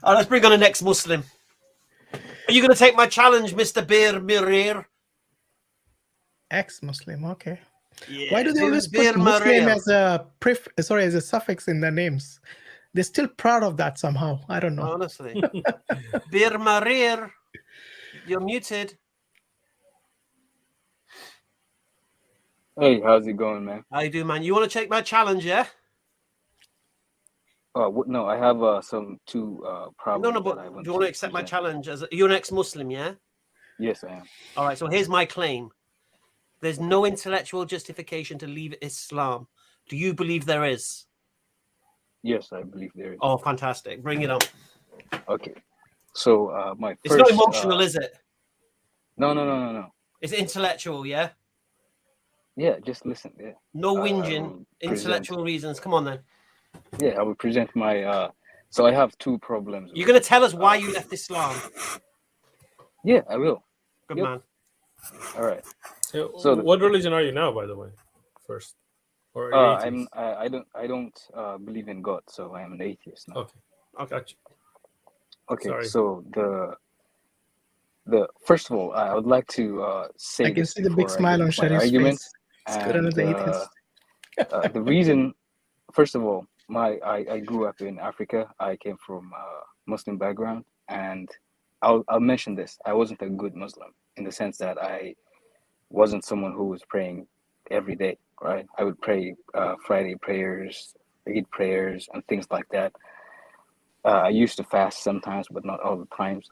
All right, let's bring on the next Muslim. Are you going to take my challenge, Mr. Bir Mirir? Ex-Muslim, okay. Yeah, Why do they always Bir put Muslim Mirir. as a suffix in their names? They're still proud of that somehow. I don't know. Honestly. Bir Mirir, you're muted. Hey, how's it going, man? How you doing, man? You want to take my challenge, yeah? No, I have two problems. No, but do you want to accept my challenge? You're an ex-Muslim, yeah? Yes, I am. All right, so here's my claim. There's no intellectual justification to leave Islam. Do you believe there is? Yes, I believe there is. Oh, fantastic. Bring it on. Okay. So my first... It's not emotional, is it? No. It's intellectual, yeah? Yeah, just listen. Yeah. No whinging, intellectual reasons. Come on, then. Yeah, I will present my... So I have two problems. You're going to tell us why you left Islam? Yeah, I will. Good man. All right. So what religion are you now, by the way? First, or I don't believe in God, so I am an atheist now. Okay, I got you. Okay, Sorry. so the first of all, I would like to say I can see the big smile on Sharif's face. It's good as an atheist. The reason, first of all, I grew up in Africa. I came from a Muslim background, and I'll mention this. I wasn't a good Muslim in the sense that I wasn't someone who was praying every day, right? I would pray Friday prayers, Eid prayers, and things like that. I used to fast sometimes, but not all the times.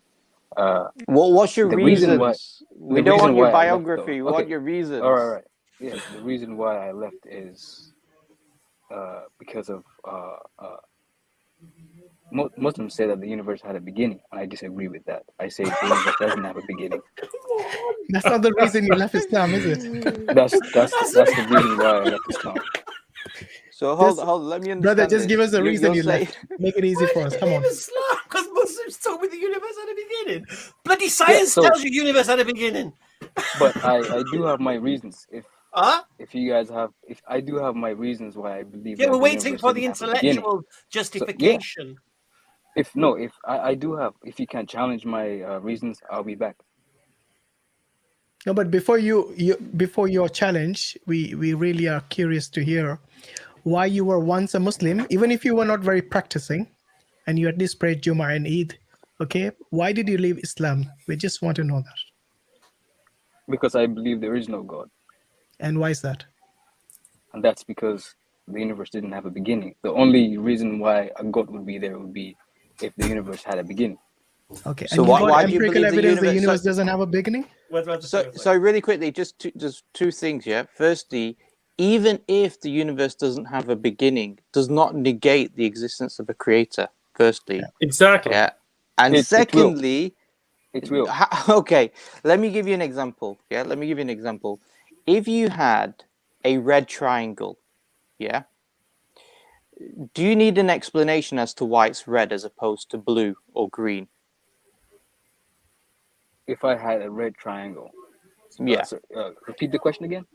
What's your reasons? We don't want your biography. We want your reasons. All right. Yeah, the reason why I left is because of Muslims say that the universe had a beginning, and I disagree with that. I say the universe doesn't have a beginning. That's not the reason you left Islam, is it? That's the reason why I left Islam. So hold, let me understand. Brother, just give us a reason you say... left. Make it easy for us. Come on. Islam, because Muslims told me the universe had a beginning. Bloody science tells you universe had a beginning. But I do have my reasons. If I do have my reasons why I believe. Yeah, we're waiting for the intellectual justification. So, if you can challenge my reasons, I'll be back. No, but before before your challenge, we really are curious to hear why you were once a Muslim, even if you were not very practicing, and you at least prayed Jummah and Eid. Okay, why did you leave Islam? We just want to know that. Because I believe there is no God. And why is that? And that's because the universe didn't have a beginning. The only reason why a God would be there would be if the universe had a beginning. Okay. So and why do you believe evidence the universe doesn't have a beginning? So really quickly, just two things. Yeah. Firstly, even if the universe doesn't have a beginning, does not negate the existence of a creator. Firstly. Yeah. Exactly. Yeah. And secondly, it will. Okay. Let me give you an example. Yeah. Let me give you an example. If you had a red triangle, yeah, do you need an explanation as to why it's red as opposed to blue or green? If I had a red triangle. Yeah. Repeat the question again.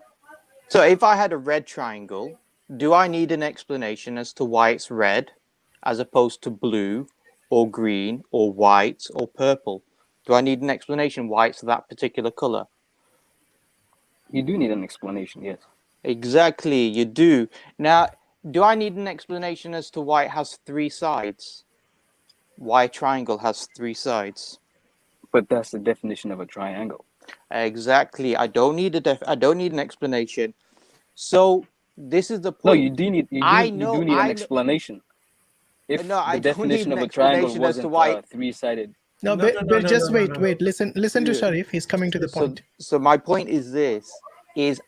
So if I had a red triangle, do I need an explanation as to why it's red as opposed to blue or green or white or purple? Do I need an explanation why it's that particular color? You do need an explanation, yes. Exactly, you do. Now, do I need an explanation as to why it has three sides? Why a triangle has three sides? But that's the definition of a triangle. Exactly. I don't need an explanation. So this is the point. No, you do need an explanation. If the definition of a triangle wasn't three-sided. No, but just wait. Listen to Sharif. He's coming to the point. So my point is this: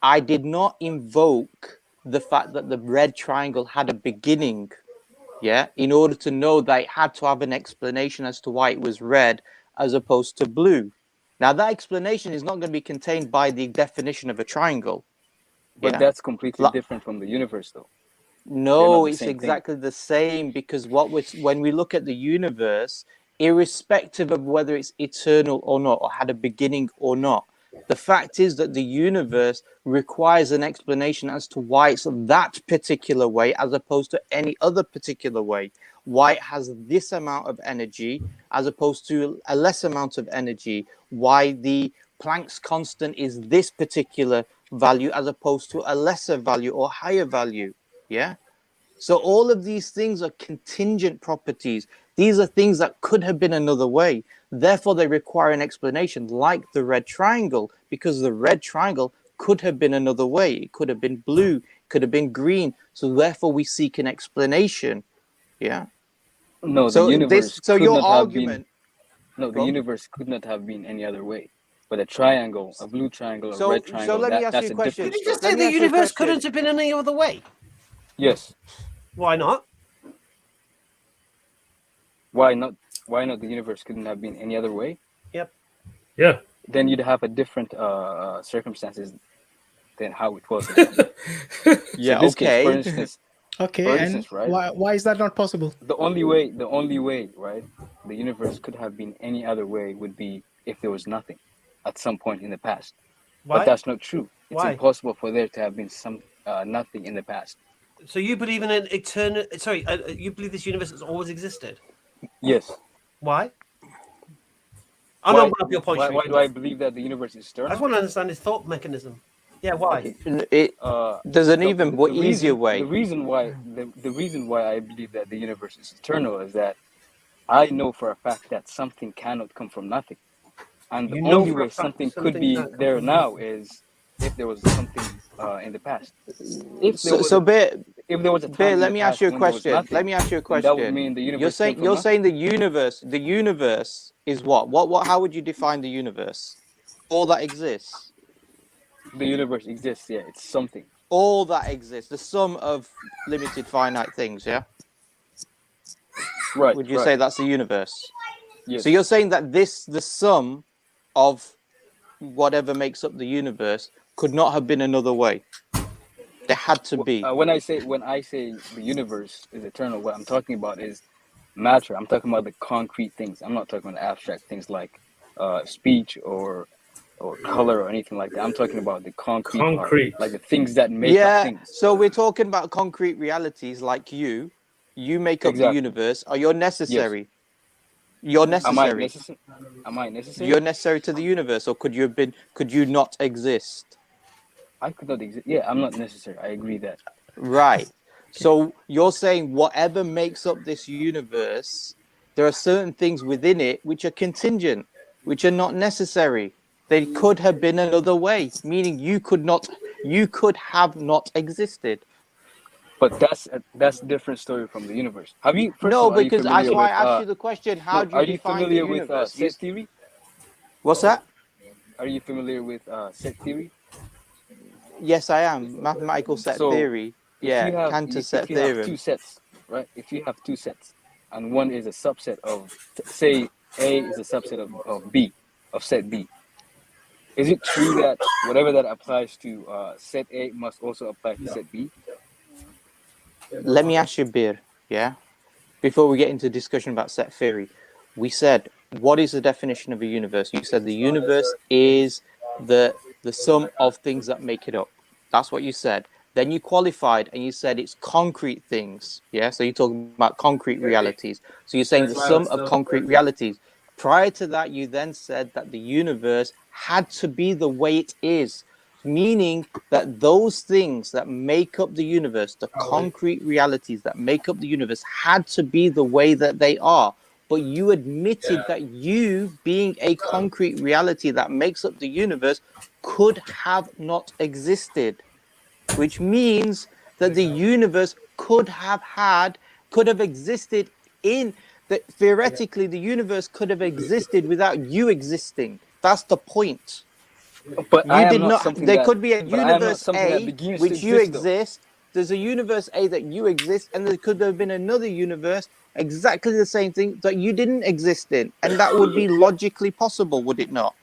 I did not invoke the fact that the red triangle had a beginning, yeah, in order to know that it had to have an explanation as to why it was red as opposed to blue. Now that explanation is not going to be contained by the definition of a triangle. But that's completely different from the universe, though. No, it's exactly the same, because when we look at the universe, irrespective of whether it's eternal or not, or had a beginning or not, the fact is that the universe requires an explanation as to why it's that particular way as opposed to any other particular way. why it has this amount of energy as opposed to a less amount of energy, why the Planck's constant is this particular value as opposed to a lesser value or higher value. Yeah. So all of these things are contingent properties. These are things that could have been another way. Therefore, they require an explanation, like the red triangle, because the red triangle could have been another way. It could have been blue, it could have been green. So therefore, we seek an explanation. Yeah. No, the So universe so could your not have argument. been. No, the Go on. universe could not have been any other way. But a triangle, a blue triangle, a So red triangle, let me ask that's you a a question. Did different you just story. say Let me the ask you a universe question. couldn't have been any other way? Yes. Why not? Why not? Why not? The universe couldn't have been any other way. Yep. Yeah. Then you'd have a different circumstances than how it was. So Yeah. this case, for Okay. instance, Okay, for and instance, right? why is that not possible? The only way, right? The universe could have been any other way would be if there was nothing at some point in the past. Why? But that's not true. It's Why? impossible for there to have been some nothing in the past. So you believe in an eternal? Sorry, you believe this universe has always existed? Yes. Why? I'm Why, not one of your points. why do I believe that the universe is I eternal? just want to understand his thought mechanism. Yeah, why? It, there's an The- even the easier reason, way. the reason why I believe that the universe is eternal is that I know for a fact that something cannot come from nothing, and the You know only for a way fact something could something be can't come there from now is if there was something in the past. If there was So, Bear, if there was a time Bear, in let the me ask past you a when there was question. nothing, Let me ask you a then that would question. mean the universe You're saying came from nothing. the universe is what? What? How would you define the universe? All that exists. The universe exists. Yeah, it's something. All that exists. The sum of limited finite things. Yeah. Right. Would you right. say that's the universe? Yes. So you're saying that the sum of whatever makes up the universe could not have been another way. There had to be. When I say the universe is eternal, what I'm talking about is matter. I'm talking about the concrete things. I'm not talking about abstract things like speech or color or anything like that. I'm talking about the concrete part, Concrete. like the things that make up Yeah. things. So we're talking about concrete realities like you. You make up the Exactly. universe. Are you necessary? You're Am I necessary. necessary? Am I necessary? You're necessary to the universe, or could you have been? Could you not exist? I could not exist. Yeah, I'm not necessary. I agree that. Right. So you're saying whatever makes up this universe, there are certain things within it which are contingent, which are not necessary. They could have been another way, meaning you could have not existed. But that's a different story from the universe. Have you? First No, of all, are you because that's familiar why with? I asked you the question. How No, do you are you define the familiar with universe? set theory? What's that? Are you familiar with set theory? Yes, I am. Mathematical set So theory. if Yeah, you have Cantor set if you have two theorem. sets, right? If you have two sets, and one is a subset of, say, A is a subset of B, of set B, is it true that whatever that applies to set A must also apply to set B? Let me ask you, Bir, yeah? Before we get into discussion about set theory, we said, what is the definition of a universe? You said the universe is the sum of things that make it up. That's what you said. Then you qualified and you said it's concrete things. Yeah, so you're talking about concrete realities. So you're saying the sum of concrete realities. Prior to that, you then said that the universe had to be the way it is, meaning that those things that make up the universe, the concrete realities that make up the universe, had to be the way that they are. But you admitted that you, being a concrete reality that makes up the universe, could have not existed, which means that the universe could have existed in that theoretically the universe could have existed without you existing. That's the point. But I You am did not not. something There that. could be a But I am not universe something that A begins to which you exist, though. exist. There's a universe A that you exist, and there could have been another universe exactly the same thing that you didn't exist in, and that would be logically possible, would it not?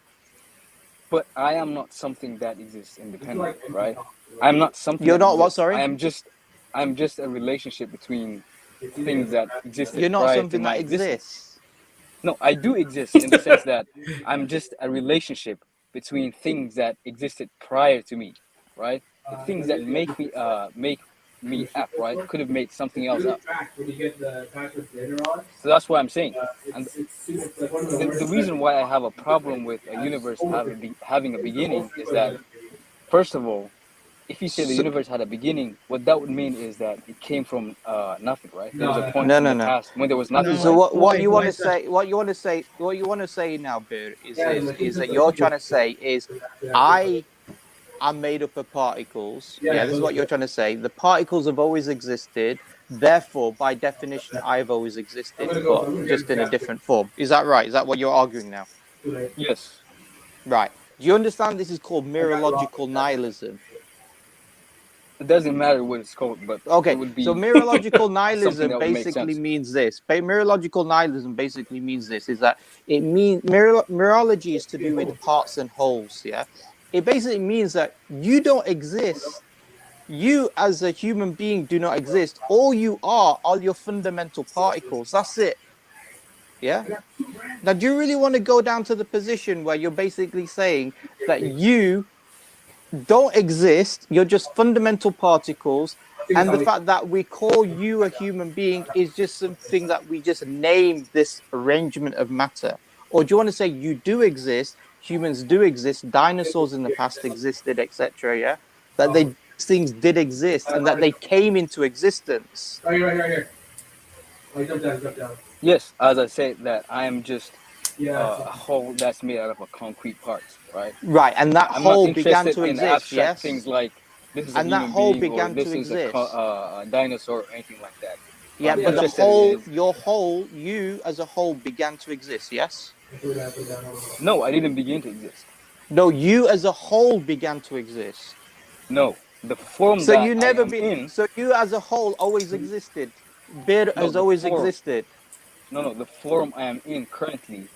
But I am not something that exists independently, right? I'm not something You're that not what? exists. Sorry, I'm just a relationship between things that existed you're not prior to something my that existence. exists. No, I do exist in the sense that I'm just a relationship between things that existed prior to me, right? The things that make me make me F, right? Could have made something else up. So that's what I'm saying. And the reason why I have a problem with a universe having a beginning is that, first of all, if you say the universe had a beginning, what that would mean is that it came from nothing, right? There was a point in the past when there was nothing. So right? what you want to say? What you want to say now, Bir, is that you're trying to say is I am made up of particles. Yeah, this is what you're trying to say. The particles have always existed. Therefore, by definition, I've always existed, but just in a different form. Is that right? Is that what you're arguing now? Yes. Right. Do you understand this is called mirological nihilism? It doesn't matter what it's called, but Okay, it would be so mirological something nihilism that would make basically sense. means this. Mirological nihilism basically means this, is that it means mirology is to do with parts and wholes, yeah? It basically means that you don't exist. You as a human being do not exist. All you are your fundamental particles. That's it. Yeah? Now, do you really want to go down to the position where you're basically saying that you don't exist, you're just fundamental particles, and the fact that we call you a human being is just something that we just name this arrangement of matter? Or do you want to say you do exist, humans do exist, dinosaurs in the past existed, etc., yeah? That things did exist and that they came into existence? Yes, as I said, that I am just a whole that's made out of a concrete parts, right? Right, and that I'm not whole began interested to in exist, abstract yes? things like this is a And that human whole being or began this to is exist. a dinosaur or anything like that. Yeah, I'm but the interested whole, is you as a whole began to exist, yes? no, I didn't begin to exist. No, you as a whole began to exist. No, the form So that you I never am be. in. So you as a whole always existed. Bir No, has the always form. existed. No, the form I am in currently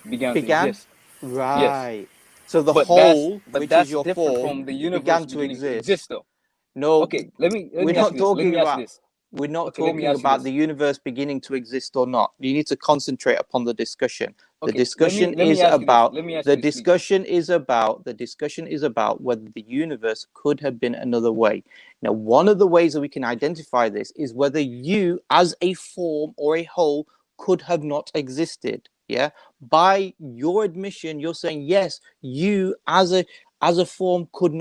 began to Began. exist. Yes, Right. So the but whole, which is that's your different form, from the universe began to beginning to exist. exist, though. No, Okay, let me we're ask not you this. Let talking me ask you about. this. We're not Okay, let me talking ask you about this. the universe beginning to exist or not. You need to concentrate upon the discussion. The Okay, discussion let me is ask you this. about. Let me ask The you this, please. discussion is about whether the universe could have been another way. Now, one of the ways that we can identify this is whether you, as a form or a whole, could have not existed. Yeah. By your admission, you're saying yes, you as a form could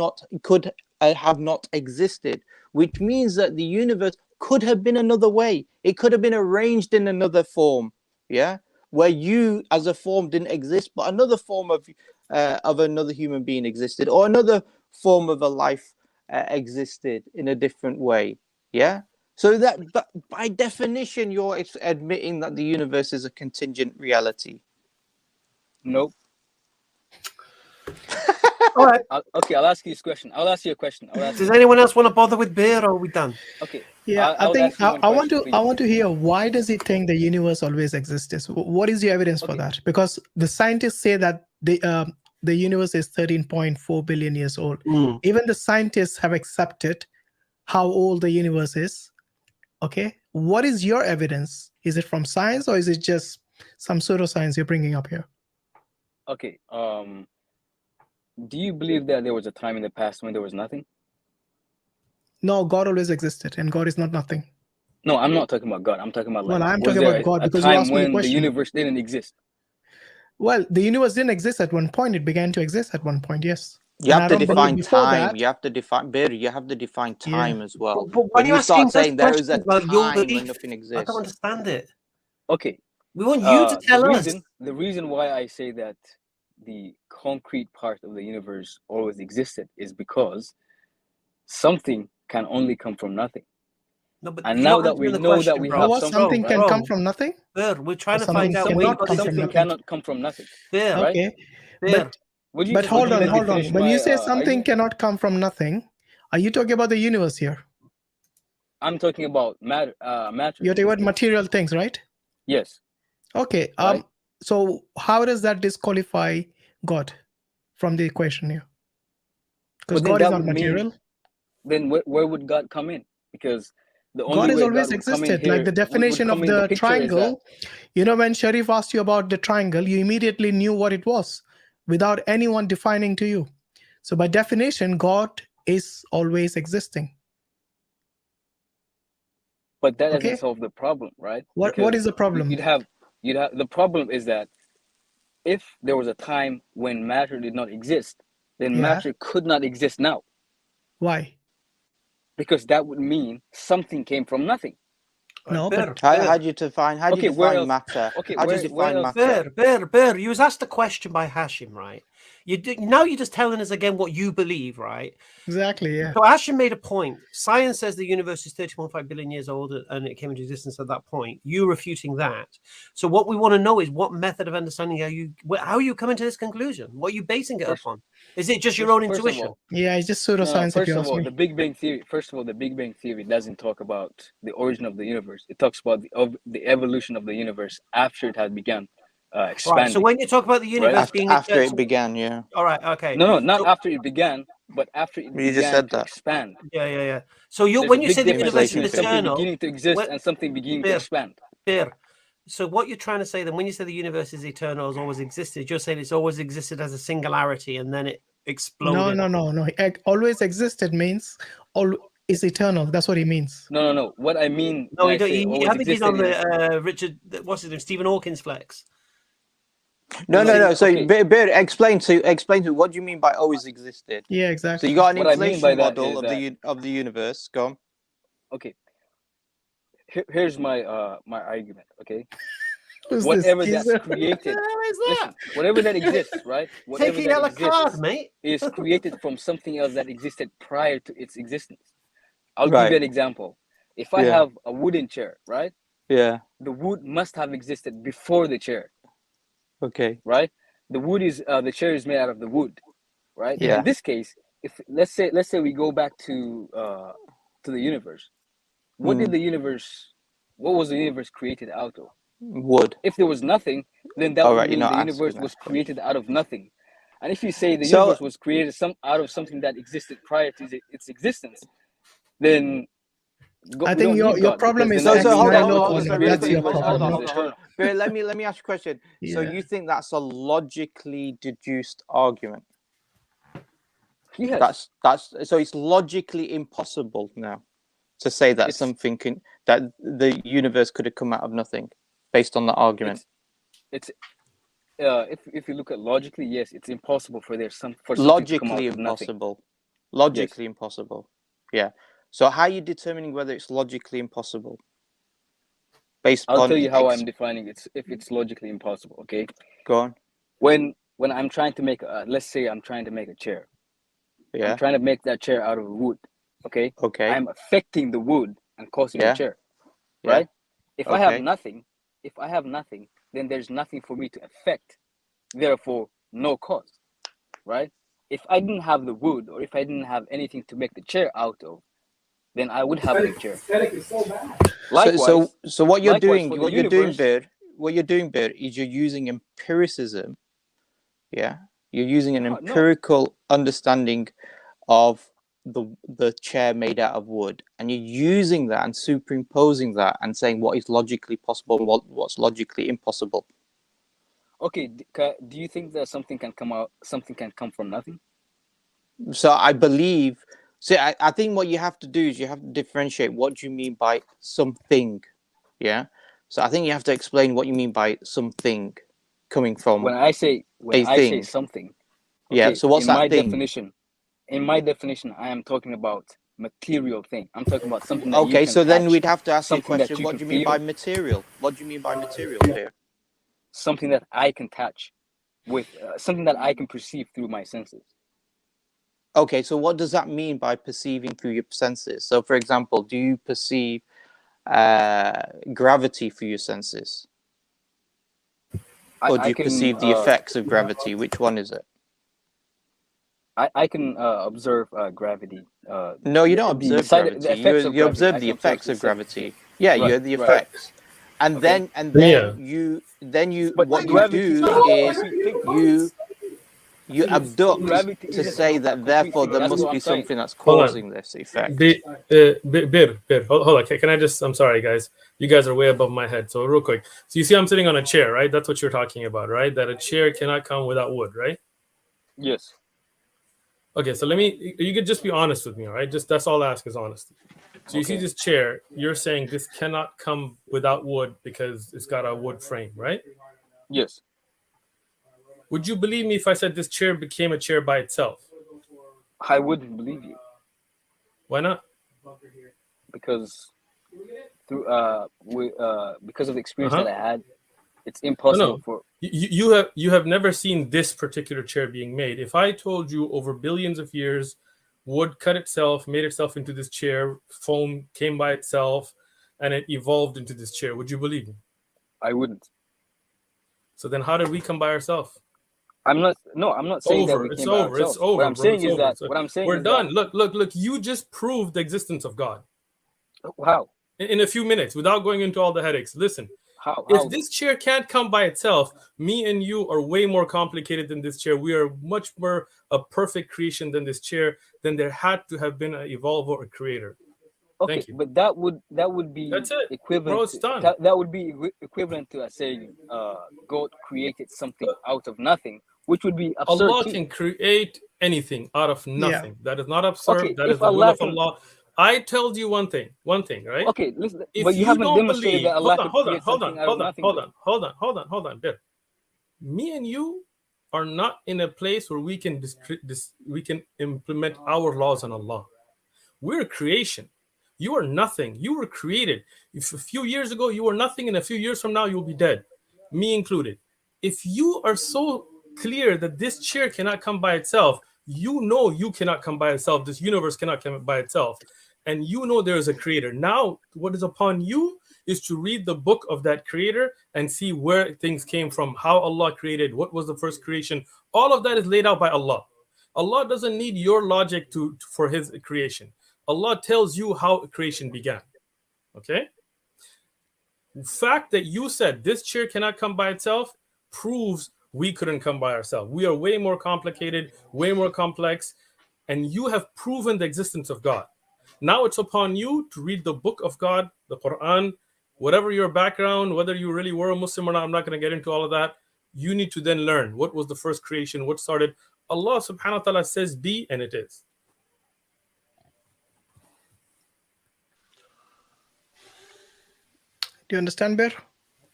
have not existed, which means that the universe could have been another way. It could have been arranged in another form, yeah, where you as a form didn't exist, but another form of another human being existed, or another form of a life existed in a different way, yeah. So that, but by definition, you're admitting that the universe is a contingent reality. Nope. All right. Okay, I'll ask you this question. I'll ask you a question. Does anyone else want to bother with beer, or are we done? Okay. Yeah, I I would think ask you one I want question, to please. I want to hear, why does he think the universe always exists? What is your evidence for Okay. that? Because the scientists say that the universe is 13.4 billion years old. Mm. Even the scientists have accepted how old the universe is. Okay, what is your evidence? Is it from science, or is it just some pseudoscience you're bringing up here? Okay. Do you believe that there was a time in the past when there was nothing? No, God always existed, and God is not nothing. No, I'm not talking about God. I'm talking about Well, I'm was talking there about God a because you time asked me a when the question. universe didn't exist? Well, the universe didn't exist at one point. It began to exist at one point, yes. You And have I to don't believe define before time. that. You have to define, Beru, you have to define time as well. But why When are you you start asking us saying there is a questions about your time when belief? nothing I don't exists. understand it. Okay. We want you to tell us. The reason why I say that the concrete part of the universe always existed is because something can only come from nothing. No, but And you're now not that we answering the know question, that we bro. have What, something, something can right? come from nothing? Bear, we're trying to Something find out where you cannot got come this from something nothing. cannot come from nothing. Bear, Right? Okay, Bear. Would you but hold on, let me hold on. finish When my you say something argument? cannot come from nothing, are you talking about the universe here? I'm talking about matter. You're talking in this about case. material things, right? Yes. Okay. Right. So how does that disqualify God from the equation here? Because But then God is that not would mean, material. then where would God come in? Because the only God has way God always would come in existed. Like here the definition would of come in the the picture is that, triangle, you know, when Sharif asked you about the triangle, you immediately knew what it was without anyone defining to you. So by definition, God is always existing. But that doesn't Okay. solve the problem, right? What Because is the problem? you'd have the problem is that if there was a time when matter did not exist, then Yeah. matter could not exist now, Why? because that would mean something came from nothing. No, Bear, but How do you define Where else? matter? Okay, How do you where define else? matter? Bear. You was asked a question by Hashim, right? Now you're just telling us again what you believe, right? exactly, yeah. So Hashim made a point. Science says the universe is 30.5 billion years old and it came into existence at that point. You refuting that. So what we want to know is what method of understanding how are you coming to this conclusion? What are you basing it upon? Is it just your own First of intuition? all, Yeah, it's just no, pseudoscience if first you of ask all, me. the Big Bang Theory. First of all, the Big Bang Theory doesn't talk about the origin of the universe. It talks about the evolution of the universe after it had begun expanding. Right. So when you talk about the universe being After it began, yeah. all right, okay. No, not So- after it began, but after it You began just said to that. expand. Yeah. So There's when a you big say the difference universe between is something eternal, beginning to exist what- and something beginning to Bear. expand. Bear. So what you're trying to say then, when you say the universe is eternal, has always existed, you're saying it's always existed as a singularity and then it exploded. No. Always existed means all is eternal. That's what he means. No. What I mean No, when he I don't. say always I think he's on existed is the Richard. What's his name? Stephen Hawking's flex. No. So, okay. Bear, explain to what do you mean by always existed? Yeah, So exactly. you got an What I mean by inflation that model is of the universe. Go on. Okay. Here's my my argument. Okay. Who's Whatever this? that's created, listen, whatever that exists, right? Whatever Take a that yellow exists card, mate. is created from something else that existed prior to its existence. I'll give Right. you an example. If I Yeah. have a wooden chair, right? Yeah. The wood must have existed before the chair, Okay. right? The wood is the chair is made out of the wood, right? Yeah. In this case, if let's say we go back to the universe. What was the universe created out of? Wood. If there was nothing, then that All would right, you're mean not the asking universe that was question. created out of nothing. And if you say the So- universe was created out of something that existed prior to its existence, then I think your problem is So X hold on, nihilo sorry, concept. really That's quick. your Hold problem. on, not- hold on. But let me ask you a question. So Yeah. you think that's a logically deduced argument? Yes. That's so it's logically impossible now to say that that the universe could have come out of nothing based on that argument. It's if you look at logically, yes, it's impossible for something to come out Logically of nothing. impossible. Logically impossible. Yeah. So how are you determining whether it's logically impossible? Based I'll upon tell you how I'm defining it. If it's logically impossible, okay? Go on. When I'm trying to make let's say I'm trying to make a chair. Yeah. I'm trying to make that chair out of wood. Okay. Okay. I'm affecting the wood and causing Yeah. the chair. Yeah. Right? If I have Okay. nothing, then there's nothing for me to affect. Therefore, no cause. Right? If I didn't have the wood, or if I didn't have anything to make the chair out of, then I would have no chair. Likewise, So what you're doing, for the what you're doing, universe- Bear, is you're using empiricism. Yeah, you're using an No. empirical understanding of the chair made out of wood, and you're using that and superimposing that and saying what is logically possible and what's logically impossible. Okay, do you think that something can come from nothing? So I believe. See, I think what you have to do is you have to differentiate what do you mean by something. Yeah. So I think you have to explain what you mean by something coming from When I say thing. something, Yeah. So what's in that my thing? definition? In my definition, I am talking about material thing. I'm talking about something that you Okay, can so then touch, we'd have to ask you a something that question. you What can do you mean feel. by material? What do you mean by material here? Something that I can touch with something that I can perceive through my senses. Okay, so what does that mean by perceiving through your senses? So, for example, do you perceive gravity through your senses? Or do you perceive the effects of gravity? Which one is it? I can observe gravity. No, you don't observe gravity. You observe the effects of gravity. Yeah, Right, you're the right. effects. And Okay. then Yeah. what you gravity do is you abduct Gravity to isn't say a that complete therefore thing. there That's must what be I'm saying. something that's Hold on. causing this effect. Bir, hold on. Can I just? I'm sorry, guys. You guys are way above my head. So real quick. So you see, I'm sitting on a chair, right? That's what you're talking about, right? That a chair cannot come without wood, right? Yes. Okay. So you could just be honest with me, all right? Just that's all I ask is honesty. So you see this chair, you're saying this cannot come without wood because it's got a wood frame, right? Yes. Would you believe me if I said this chair became a chair by itself? I wouldn't believe you. Why not? Because because of the experience Uh-huh. that I had, it's impossible No. for You have never seen this particular chair being made. If I told you over billions of years, wood cut itself, made itself into this chair, foam came by itself, and it evolved into this chair, would you believe me? I wouldn't. So then how did we come by ourselves? I'm not saying that we It's came by over. ourselves. It's over, What I'm bro. saying It's is over. that So what I'm saying we're is done. Look. You just proved the existence of God how in a few minutes without going into all the headaches. Listen, how if this chair can't come by itself, me and you are way more complicated than this chair. We are much more a perfect creation than this chair. Then there had to have been an evolver or creator. okay, Thank you. but that would be That's it, equivalent. bro. It's done. That would be equivalent to saying God created something out of nothing, which would be absurd. Allah too. can create anything out of nothing. That is not absurd. Okay, That if is the will Allah of Allah. I told you one thing, right? Okay, listen, If but you haven't don't demonstrated believe, that Allah could create something out of nothing. hold on. Bill. Me and you are not in a place where we can we can implement our laws on Allah. We're creation. You are nothing. You were created. If a few years ago you were nothing, and a few years from now you'll be dead, me included. If you are so clear that this chair cannot come by itself, you know you cannot come by itself. This universe cannot come by itself, and you know there is a creator. Now, what is upon you is to read the book of that creator and see where things came from, how Allah created, what was the first creation. All of that is laid out by Allah. Allah doesn't need your logic for his creation. Allah tells you how creation began. Okay? The fact that you said this chair cannot come by itself proves we couldn't come by ourselves. We are way more complicated, way more complex, and you have proven the existence of God. Now it's upon you to read the book of God, the Quran, whatever your background, whether you really were a Muslim or not, I'm not going to get into all of that. You need to then learn what was the first creation, what started. Allah subhanahu wa ta'ala says be, and it is. Do you understand, Bear?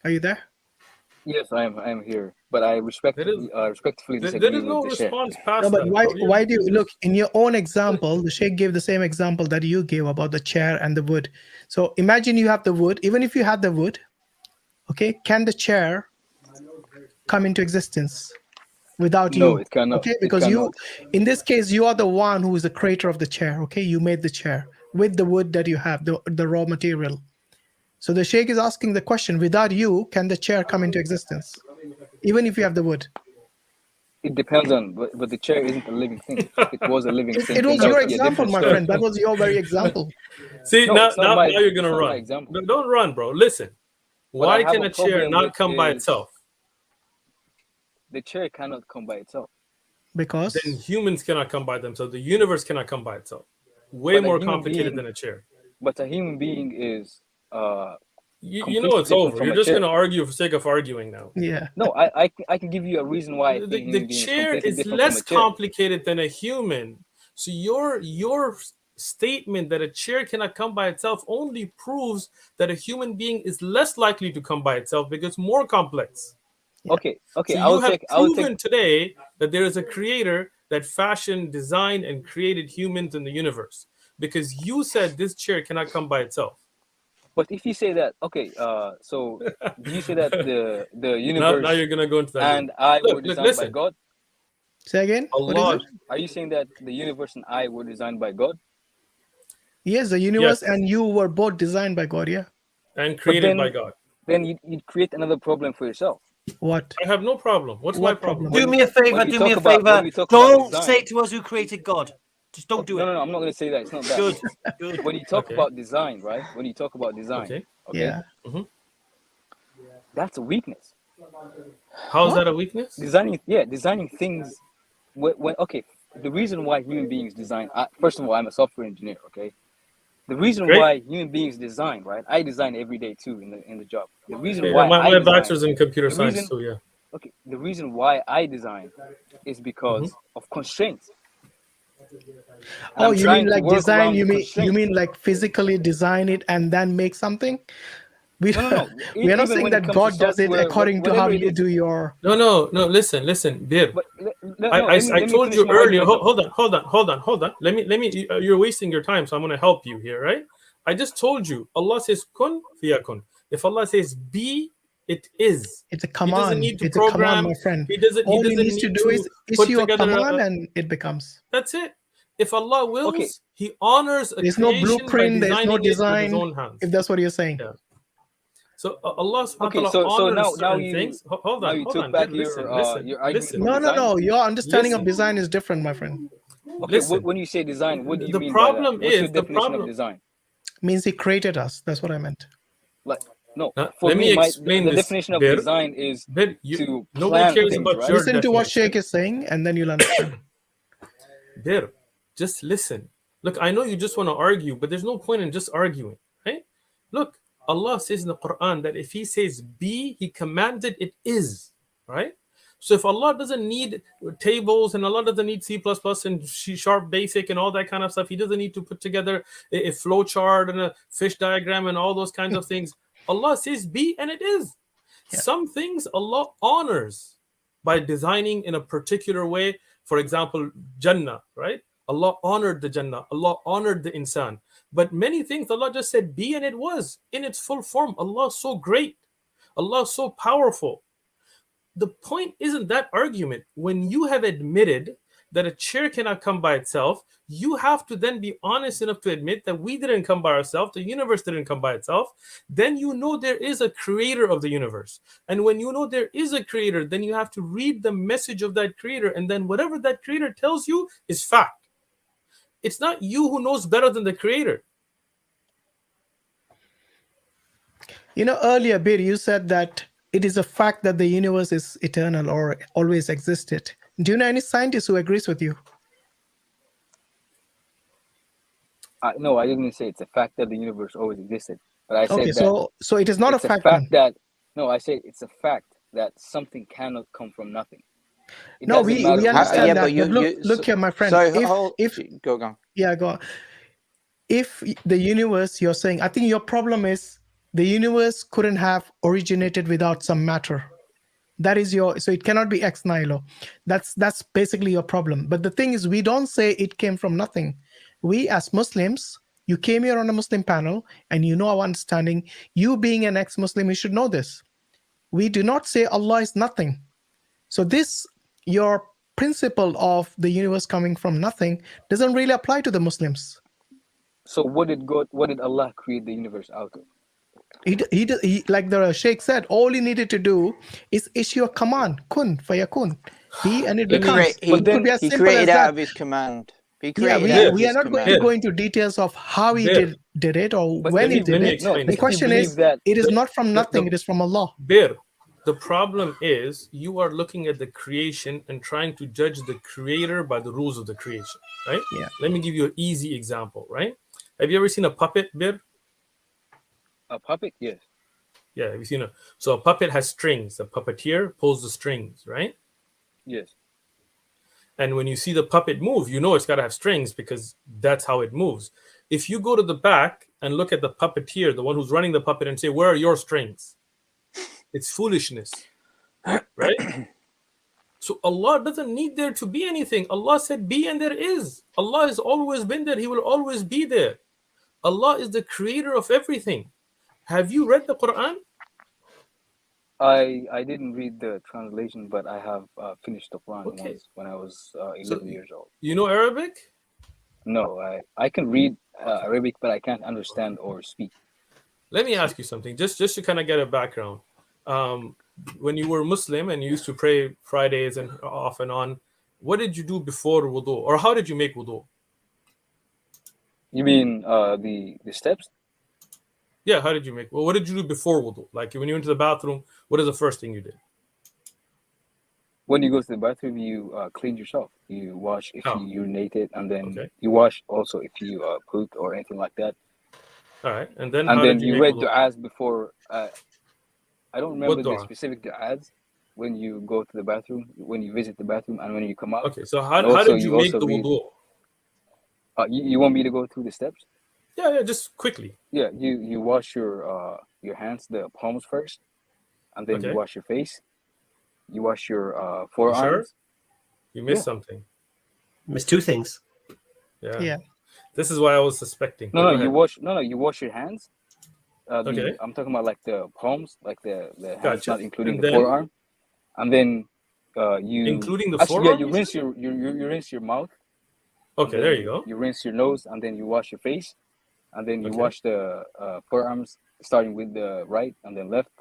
Are you there? Yes, I am here, but I respectfully disagree There is with no the Sheikh. response past No, but that. why do you look in your own example? The Sheikh gave the same example that you gave about the chair and the wood. So imagine you have the wood. Even if you have the wood, okay, can the chair come into existence without you? No, it cannot. Okay, because you, in this case, you are the one who is the creator of the chair. Okay, you made the chair with the wood that you have, the raw material. So the Sheikh is asking the question: without you, can the chair come into existence, even if you have the wood? It depends on, but the chair isn't a living thing. If it was a living thing, It was that your would be a example, different my story. friend. That was your very example. See, No, now it's not my- you're going to it's not my run. example. No, don't run, bro. Listen. What I Why have can a a chair problem not with come by is- itself? The chair cannot come by itself. Because Then humans cannot come by themselves. The universe cannot come by itself. Way But a more human complicated being- than a chair. But a human being is You completely know it's different over. from You're a just chair. going to argue for sake of arguing now. yeah, No, I can give you a reason why I think The human being is chair completely is different less from a chair. complicated than a human. So your statement that a chair cannot come by itself only proves that a human being is less likely to come by itself because it's more complex. Okay, So I will you have take. I will take. proven today that there is a creator that fashioned, designed, and created humans in the universe. Because you said this chair cannot come by itself. But if you say that, okay, so do you say that the Now universe you're gonna go into that. and I were Look, designed by listen. God? say again. What Allah, is it? Are you saying that the universe and I were designed by God? Yes, the universe Yes. and you were both designed by God. Yeah. and created then- by God. Then you'd create another problem for yourself. What? I have no problem. What's What my problem? problem? Do me a favor. when we Do me a talk about- when favor. we talk about Don't design- say to us who created God. Just don't do it. No, I'm not going to say that. It's not that. Good. Good. When you talk Okay. about design, right? When you talk about design, Okay. Yeah. that's a weakness. How's that a weakness? Designing things. Okay, the reason why human beings design. First of all, I'm a software engineer. Okay, the reason Great. why human beings design, right? I design every day too in the job. The reason Yeah, why my I design, bachelor's in computer the science reason- too. Yeah. okay, the reason why I design is because of constraints. Oh, I'm you trying mean to like work design? around You the mean constraint. like physically design it and then make something? We No. we are not Even saying when it that comes to God does it software, according to how whatever it you is. do your. No. Listen, Bir. But no, I let me told finish you my earlier. argument though. Hold on. Let me. You're wasting your time, so I'm going to help you here, right? I just told you. Allah says kun fiyakun. If Allah says be, it is. It's a He doesn't command. need to It's a command, program. my friend. He doesn't All he needs to need do to is put issue a together command and it becomes. That's it. If Allah Okay, wills, He honors a There's no creation by blueprint. There's no designing it with His design. own hands. If that's what you're saying. Yeah. So Allah subhanahu wa okay. ta'ala So honors now certain you things. Hold took on. back Listen. your argument of No. design. Your understanding of Listen. design is different, my friend. Okay, Listen. when you say design, what do you The mean by that? problem What's your is the definition of problem. design? Means he created us. That's what I meant. Like, no, for Let me, me explain the this. definition of Bir, design is to nobody plan cares things, about right? your Listen to what definition. Sheikh is saying, and then you'll understand. Bir, just listen. Look, I know you just want to argue, but there's no point in just arguing, right? Look, Allah says in the Quran that if He says be, He commanded it is, right? So if Allah doesn't need tables and Allah doesn't need C++ and C# basic and all that kind of stuff, He doesn't need to put together a flow chart and a fish diagram and all those kinds of things. Allah says be and it is. Yeah. Some things Allah honors by designing in a particular way. For example, Jannah, right? Allah honored the Jannah. Allah honored the insan. But many things Allah just said be and it was in its full form. Allah is so great. Allah is so powerful. The point isn't that argument. When you have admitted that a chair cannot come by itself, you have to then be honest enough to admit that we didn't come by ourselves, the universe didn't come by itself. Then you know there is a creator of the universe. And when you know there is a creator, then you have to read the message of that creator. And then whatever that creator tells you is fact. It's not you who knows better than the creator. You know, earlier, Bir, you said that it is a fact that the universe is eternal or always existed. Do you know any scientist who agrees with you? No, I didn't say it's a fact that the universe always existed, but I said Okay, that so it is not a it's a fact. fact then. that no, I said it's a fact that something cannot come from nothing. It No, doesn't we matter who understand yeah, that. but you- look here, my friend. So if go on. yeah, go on. If the universe, you're saying, I think your problem is the universe couldn't have originated without some matter. That is so it cannot be ex nihilo. That's basically your problem. But the thing is, we don't say it came from nothing. We as Muslims, you came here on a Muslim panel and you know our understanding. You being an ex-Muslim, you should know this. We do not say Allah is nothing. So your principle of the universe coming from nothing doesn't really apply to the Muslims. So what did Allah create the universe out of? He like the Sheikh said, all he needed to do is issue a command, kun fayakun, be, and it becomes. He It could be as simple created as out that. of His command. He Yeah, created out of we His are not going command. to go into details of how he did it or But when let he me- did let me it. explain The this. question believe is, that it is not from nothing, it is from Allah. Bir, the problem is you are looking at the creation and trying to judge the creator by the rules of the creation, right? Yeah. Let me give you an easy example, right? Have you ever seen a puppet, Bir? a puppet, yes. Yeah, have you seen so a puppet has strings. The puppeteer pulls the strings, right? Yes. And when you see the puppet move, you know it's got to have strings because that's how it moves. If you go to the back and look at the puppeteer, the one who's running the puppet, and say, where are your strings? It's foolishness, right? So Allah doesn't need there to be anything. Allah said be and there is. Allah has always been there. He will always be there. Allah is the creator of everything. Have you read the Quran? I didn't read the translation, but I have finished the Quran Okay. once when I was 11 years old. You know Arabic? No, I can read Arabic, but I can't understand or speak. Let me ask you something, just to kind of get a background. When you were Muslim and you used to pray Fridays and off and on, what did you do before wudu, or how did you make wudu? You mean the steps? Yeah, how did you make? Well, what did you do before wudu? Like when you went to the bathroom, what is the first thing you did? When you go to the bathroom, you clean yourself. You wash if Oh. you urinated, and then Okay. you wash also if you pooped or anything like that. All right, and then And how then did you you make read wudu? du'as before. I don't remember the dua? specific du'as when you go to the bathroom, when you visit the bathroom, and when you come out. Okay, so And how also, did you you make also the read- wudu? You want me to go through the steps? Yeah, just quickly. Yeah, you wash your hands, the palms first, and then you Okay. wash your face. You wash your You forearms. sure? You missed Yeah. something. Missed two things. Yeah. Yeah. This is why I was suspecting. No, Go no, ahead. you wash your hands. Okay. I'm talking about like the palms, like the hands, Gotcha. not including And the then forearm. And then you including the actually, yeah, forearm, you you rinse said? you rinse your mouth, and Okay, there you then go. you rinse your nose, and then you wash your face, and then you Okay. wash the forearms, starting with the right and then left,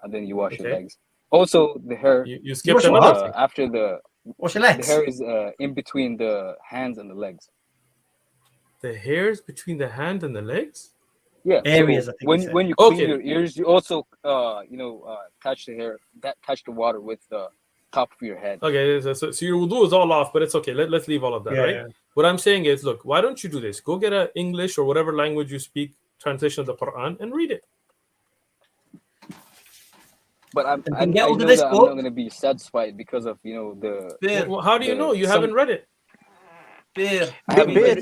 and then you wash your Okay. legs. Also, the hair You skipped wash your another what? thing. after the Wash your the legs. hair is in between the hands and the legs. The hairs between the hand and the legs? Yeah. Areas, So I think he said. when you clean Okay. your ears, you also touch the hair, touch the water with the top of your head. Okay, so your wudu is all off, but it's okay. Let's leave all of that, Yeah. right? What I'm saying is, look, why don't you do this? Go get an English or whatever language you speak translation of the Quran and read it. But And I get hold of know this that I'm book. not going to be satisfied because of the Beer. Well, how do you know? You some- haven't read it. Beer. I haven't read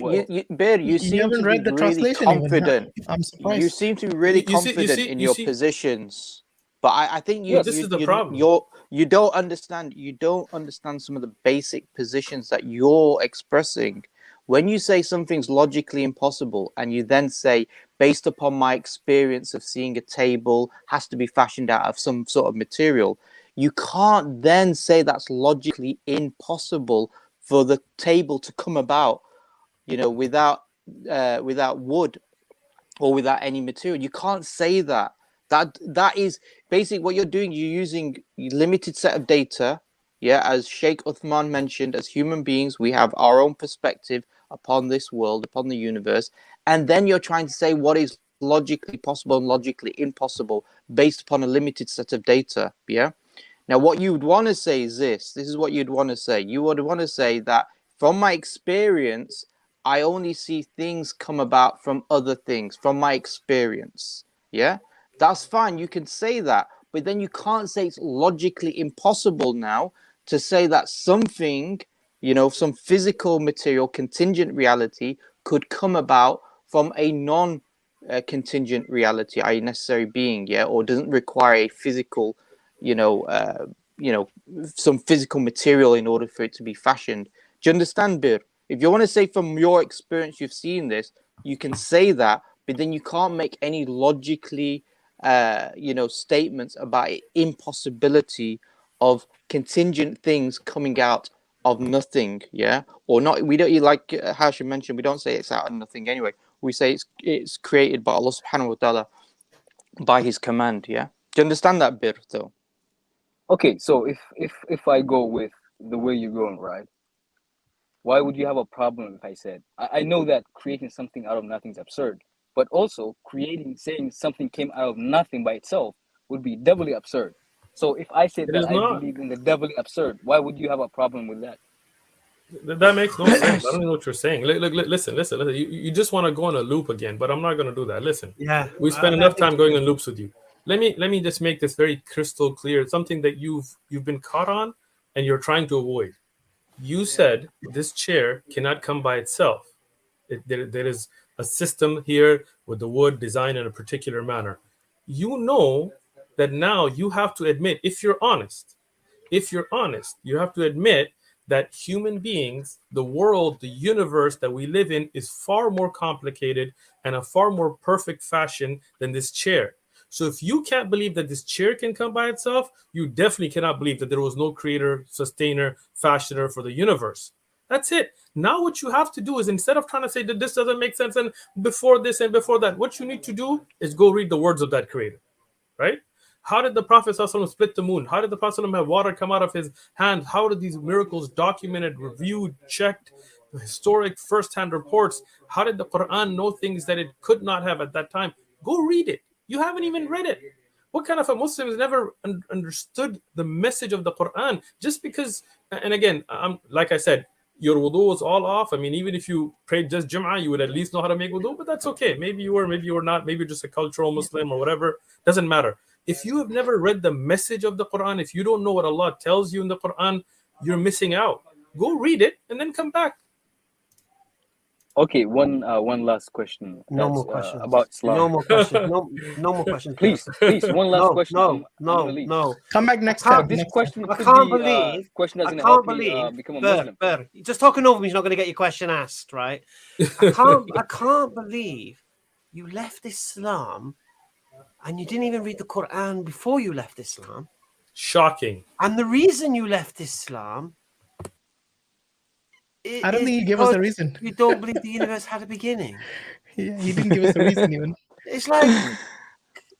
Bear, what? you seem haven't to read be the really translation even. confident. I'm surprised. You seem to be really You see- confident in your positions, but I think you This is the you problem. you don't understand. You don't understand some of the basic positions that you're expressing. When you say something's logically impossible, and you then say, based upon my experience of seeing a table, has to be fashioned out of some sort of material, you can't then say that's logically impossible for the table to come about, without wood or without any material. You can't say that. That is basically what you're doing. You're using a limited set of data. Yeah, as Sheikh Uthman mentioned, as human beings, we have our own perspective upon this world, upon the universe, and then you're trying to say what is logically possible and logically impossible based upon a limited set of data. Yeah. Now, what you would want to say is this. This is what you'd want to say. You would want to say that from my experience, I only see things come about from other things, from my experience. Yeah, that's fine. You can say that, but then you can't say it's logically impossible now to say that something, some physical material, contingent reality could come about from a non-contingent reality, i.e. necessary being, yeah, or doesn't require a physical, some physical material in order for it to be fashioned. Do you understand, Bir? If you want to say from your experience you've seen this, you can say that, but then you can't make any logically, statements about impossibility of contingent things coming out of nothing, yeah, or not. We don't, like Hashim mentioned, we don't say it's out of nothing anyway. We say it's created by Allah Subhanahu wa Taala by His command, yeah. Do you understand that, Bir? Though. Okay, so if I go with the way you're going, right? Why would you have a problem if I said I know that creating something out of nothing is absurd, but also saying something came out of nothing by itself would be doubly absurd. So if I said It that is I not. believe in the doubly absurd, why would you have a problem with that? That makes no sense. I don't know what you're saying. Listen. You just want to go on a loop again, but I'm not going to do that. Listen, Yeah. we spent enough time going on loops with you. Let me just make this very crystal clear. Something that you've been caught on and you're trying to avoid. You said this chair cannot come by itself. There is a system here with the wood designed in a particular manner. You know that now you have to admit, if you're honest, you have to admit that human beings, the world, the universe that we live in is far more complicated and a far more perfect fashion than this chair. So if you can't believe that this chair can come by itself, you definitely cannot believe that there was no creator, sustainer, fashioner for the universe. That's it. Now what you have to do is, instead of trying to say that this doesn't make sense and before this and before that, what you need to do is go read the words of that creator, right? How did the Prophet ﷺ split the moon? How did the Prophet ﷺ have water come out of his hand? How did these miracles documented, reviewed, checked, historic first-hand reports? How did the Quran know things that it could not have at that time? Go read it. You haven't even read it. What kind of a Muslim has never understood the message of the Quran? Just because, and again, like I said, your wudu was all off. I mean, even if you prayed just Jum'ah, you would at least know how to make wudu, but that's okay. Maybe you were not. Maybe you're just a cultural Muslim or whatever. Doesn't matter. If you have never read the message of the Quran, if you don't know what Allah tells you in the Quran, you're missing out. Go read it and then come back. Okay, one last question. No That's more questions. about Islam. No more questions. No more questions. Please, please, one last question. No, I'm gonna leave. no. Come back next can't- time. This Next time. question I could can't be believe. question that's I gonna can't help me believe. become a Ber, Muslim. Ber, just talking over me is not going to get your question asked, right? I can't believe you left Islam and you didn't even read the Quran before you left Islam. Shocking. And the reason you left Islam I don't is think he gave us a because reason. you don't believe the universe had a beginning. Yeah, he didn't give us a reason even. It's like,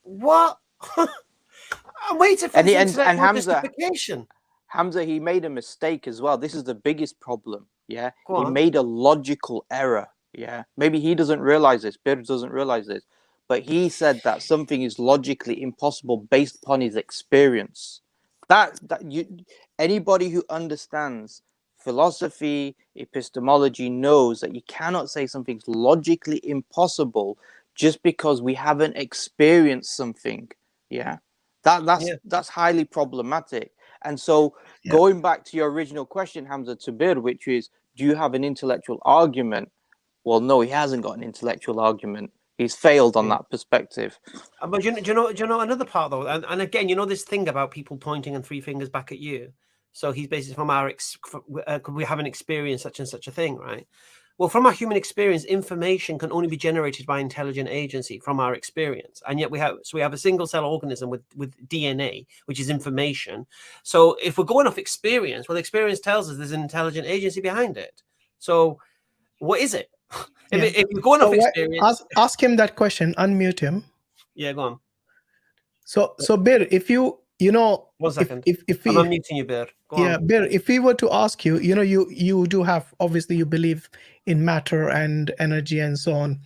what? I'm waiting for And this he- and intellectual Hamza- justification. Hamza, he made a mistake as well. This is the biggest problem. Yeah, Go he on. made a logical error. Yeah, maybe he doesn't realize this. Bir doesn't realize this, but he said that something is logically impossible based upon his experience. That you, anybody who understands philosophy, epistemology knows that you cannot say something's logically impossible just because we haven't experienced something. Yeah, that's highly problematic. And so, going back to your original question, Hamza Tabir, which is, do you have an intellectual argument? Well, no, he hasn't got an intellectual argument. He's failed on that perspective. But do you know another part though? And again, you know this thing about people pointing and three fingers back at you. So he's basically from our we haven't experienced such and such a thing, right? Well, from our human experience, information can only be generated by intelligent agency from our experience, and yet we have a single cell organism with DNA, which is information. So if we're going off experience, well, experience tells us there's an intelligent agency behind it. So what is it? If you're going off experience, ask him that question. Unmute him. Yeah, go on. So Bir, if you know, 1 second. if we, I'm unmuting you, Bir. Go on. Bir, if we were to ask you, you do have, obviously you believe in matter and energy and so on.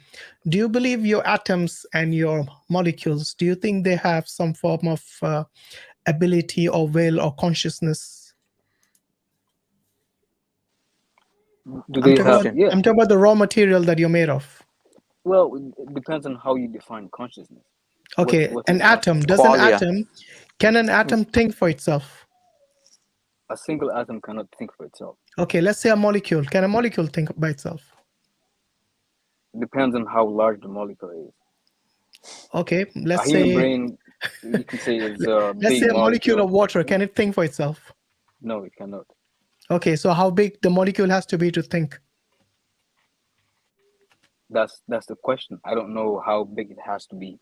Do you believe your atoms and your molecules, do you think they have some form of ability or will or consciousness? Do they have? Yeah. I'm talking about the raw material that you're made of. Well, it depends on how you define consciousness. Okay, What an is atom. Can an atom think for itself? A single atom cannot think for itself. Okay, let's say a molecule. Can a molecule think by itself? Depends on how large the molecule is. Okay, let's a say human brain, you can say is a let's big say a molecule molecule of water. Can it think for itself? No, it cannot. Okay, so how big the molecule has to be to think? That's the question. I don't know how big it has to be.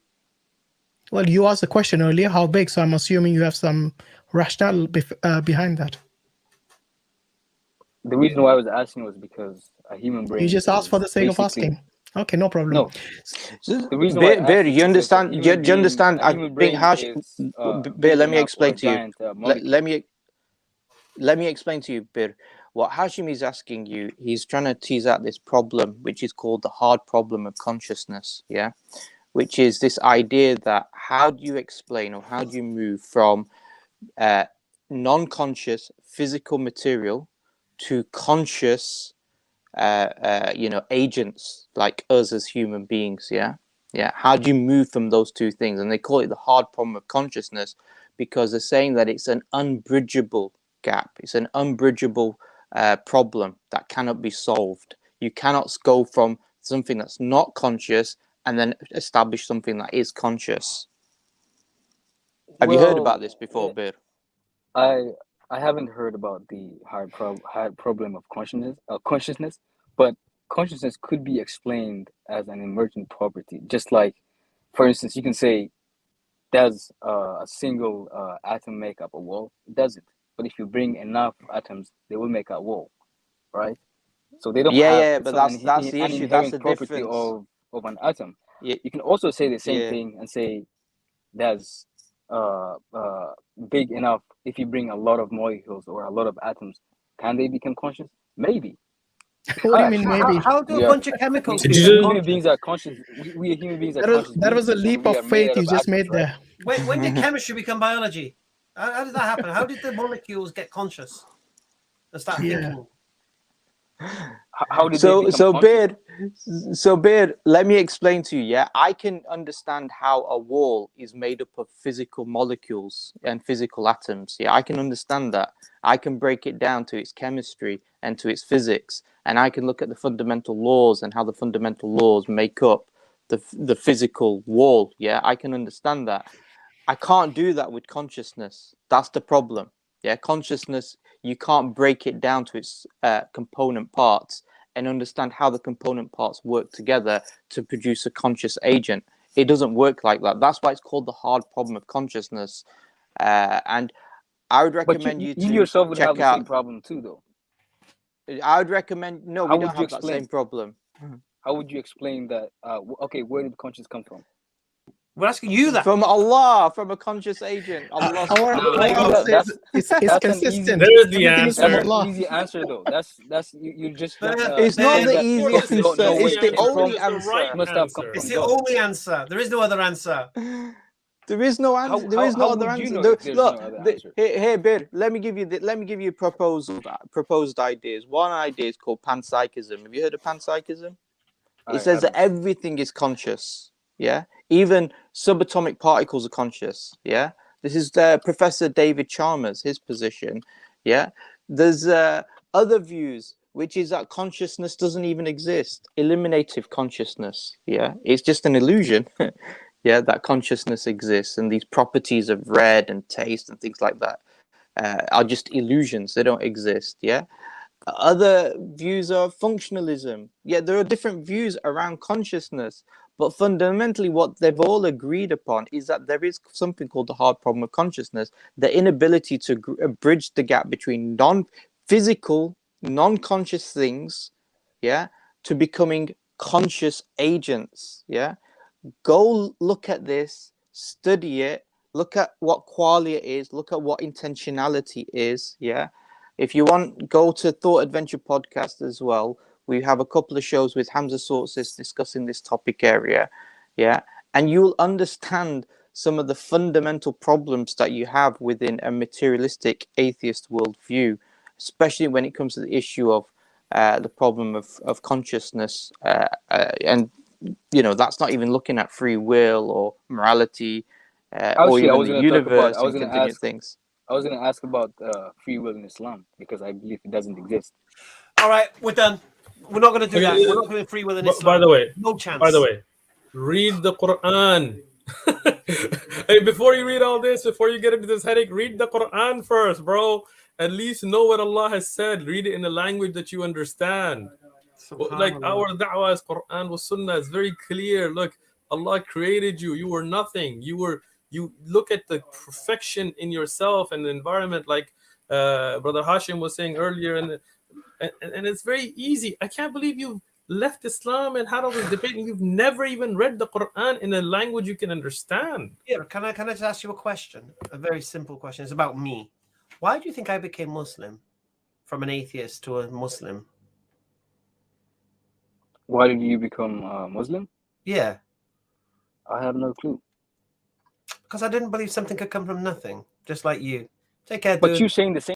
Well, you asked the question earlier, how big? So I'm assuming you have some rationale behind that. The reason why I was asking was because a human brain. You just asked for the sake of asking. Okay, no problem. No. The reason you understand? You understand? I think Bir, let me explain to you. Let me explain to you, Bir. What Hashim is asking you, he's trying to tease out this problem, which is called the hard problem of consciousness. Yeah, which is this idea that how do you explain or how do you move from non-conscious physical material to conscious agents like us as human beings? How do you move from those two things? And they call it the hard problem of consciousness because they're saying that it's an unbridgeable gap. It's an unbridgeable problem that cannot be solved. You cannot go from something that's not conscious and then establish something that is conscious. Have you heard about this before, Bir? I haven't heard about the hard problem of consciousness, but consciousness could be explained as an emergent property. Just like, for instance, you can say, does a single atom make up a wall? It doesn't. But if you bring enough atoms, they will make a wall, right? So they don't have but that's the issue. That's the property difference of an atom. You can also say the same thing and say that's big enough. If you bring a lot of molecules or a lot of atoms, can they become conscious? Maybe. What do you mean maybe? How do a bunch of chemicals become human beings are conscious? We human beings are conscious. That was a leap of faith you just made there. When did chemistry become biology? How did that happen? How did the molecules get conscious and start thinking? How did they become conscious? So Bir, let me explain to you. Yeah, I can understand how a wall is made up of physical molecules and physical atoms. Yeah, I can understand that. I can break it down to its chemistry and to its physics, and I can look at the fundamental laws and how the fundamental laws make up the physical wall. Yeah, I can understand that. I can't do that with consciousness. That's the problem. Yeah, consciousness, you can't break it down to its component parts and understand how the component parts work together to produce a conscious agent. It doesn't work like that. That's why it's called the hard problem of consciousness. And I would But recommend you to yourself would have check the same out. problem too, though. I would recommend. No, How we would don't you have that explain? same problem. How would you explain that? Okay, where did conscience come from? We're asking you that. From Allah, from a conscious agent. Allah. Allah says it's That's an easy. consistent. There is the Everything is from That's answer. an Allah. easy answer, though. That's you just It's not saying the that easiest no answer. way It's the it came only from, It's the right answer. must have come answer. It's from the God. only answer. There is no other answer. There is no answer. There is no How other would you answer. know if there's no other answer? Here, Bir, let me give you proposed ideas. One idea is called panpsychism. Have you heard of panpsychism? It says that everything is conscious. Yeah, even subatomic particles are conscious. Yeah, this is Professor David Chalmers, his position. Yeah, there's other views, which is that consciousness doesn't even exist. Eliminative consciousness. Yeah, it's just an illusion. Yeah, that consciousness exists, and these properties of red and taste and things like that are just illusions. They don't exist. Yeah. Other views are functionalism. Yeah, there are different views around consciousness, but fundamentally, what they've all agreed upon is that there is something called the hard problem of consciousness, the inability to bridge the gap between non-physical, non-conscious things, yeah, to becoming conscious agents. Yeah, go look at this, study it, look at what qualia is, look at what intentionality is. Yeah, if you want, go to Thought Adventure podcast as well. We have a couple of shows with Hamza Sources discussing this topic area. Yeah, and you'll understand some of the fundamental problems that you have within a materialistic atheist worldview, especially when it comes to the issue of the problem of consciousness, and that's not even looking at free will or morality, or Actually, I even was the going to talk about. universe and contingent things. I was going to ask about free will in Islam because I believe it doesn't exist. All right, we're done. We're not going to do Okay, that. We're not doing free will in Islam. By the way, no chance. By the way, read the Quran. Hey, before you read all this, before you get into this headache, read the Quran first, bro. At least know what Allah has said. Read it in a language that you understand. Like our da'wah is Quran was Sunnah. It's very clear. Look, Allah created you. You were nothing. You look at the perfection in yourself and the environment, like Brother Hashim was saying earlier, and it's very easy. I can't believe you've left Islam and had all this debate, and you've never even read the Quran in a language you can understand. Yeah, can I just ask you a question? A very simple question. It's about me. Why do you think I became Muslim from an atheist to a Muslim? Why did you become Muslim? Yeah. I have no clue. Because I didn't believe something could come from nothing, just like you. Take care, dude. But you're saying the same